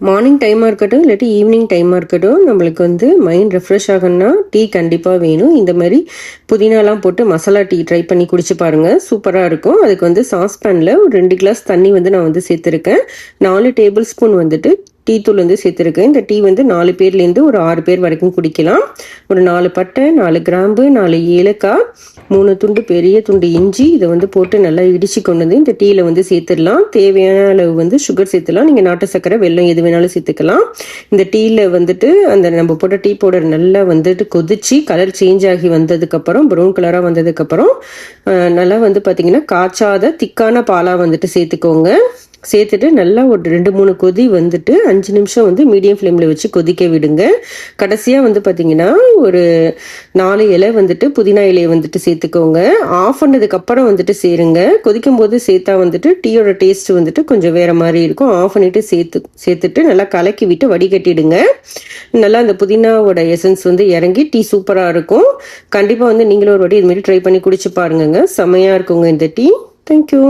Morning டைமாக இருக்கட்டும் இல்லாட்டி ஈவினிங் டைமாக இருக்கட்டும், நம்மளுக்கு வந்து மைண்ட் ரெஃப்ரெஷ் ஆகணும்னா டீ கண்டிப்பாக வேணும். இந்த மாதிரி புதினாலாம் போட்டு மசாலா டீ ட்ரை பண்ணி குடிச்சு பாருங்கள், சூப்பராக இருக்கும். அதுக்கு வந்து சாஸ்பேனில் ஒரு 2 கிளாஸ் தண்ணி வந்து நான் வந்து சேர்த்துருக்கேன். 4 டேபிள் ஸ்பூன் வந்துட்டு டீ தூள் வந்து சேர்த்துருக்கேன். இந்த டீ வந்து 4 பேர்லேருந்து ஒரு 6 பேர் வரைக்கும் குடிக்கலாம். ஒரு 4 பட்டை, 4 கிராம்பு, 4 ஏலக்காய், 3 துண்டு பெரிய துண்டு இஞ்சி, இதை வந்து போட்டு நல்லா இடிச்சு கொண்டு வந்து இந்த டீயில் வந்து சேர்த்துடலாம். தேவையான அளவு வந்து சுகர் சேர்த்துலாம். நீங்கள் நாட்டு சர்க்கரை, வெல்லம் எது வேணாலும் சேர்த்துக்கலாம். இந்த டீயில் வந்துட்டு அந்த நம்ம போட்ட டீ பவுடர் நல்லா வந்துட்டு கொதிச்சு கலர் சேஞ்ச் ஆகி வந்ததுக்கப்புறம், ப்ரௌன் கலராக வந்ததுக்கப்புறம் நல்லா வந்து பார்த்தீங்கன்னா காய்ச்சாத திக்கான பாலாக வந்துட்டு சேர்த்துக்கோங்க. சேர்த்துட்டு நல்லா ஒரு 2-3 கொதி வந்துட்டு 5 நிமிஷம் வந்து மீடியம் ஃப்ளேமில் வச்சு கொதிக்க விடுங்க. கடைசியாக வந்து பார்த்தீங்கன்னா ஒரு 4 இலை வந்துட்டு புதினா இலையை வந்துட்டு சேர்த்துக்கோங்க. ஆஃப் பண்ணதுக்கப்புறம் வந்துட்டு சேருங்க. கொதிக்கும் போது சேர்த்தா வந்துட்டு டீயோட டேஸ்ட் வந்துட்டு கொஞ்சம் வேறு மாதிரி இருக்கும். ஆஃப் பண்ணிவிட்டு சேர்த்துட்டு நல்லா கலக்கி விட்டு வடிகட்டிடுங்க. நல்லா அந்த புதினாவோட எசன்ஸ் வந்து இறங்கி டீ சூப்பராக இருக்கும். கண்டிப்பாக வந்து நீங்களும் ஒரு வாட்டி இது மாதிரி ட்ரை பண்ணி குடிச்சு பாருங்கங்க. செம்மையாக இருக்குங்க இந்த டீ. தேங்க்யூ.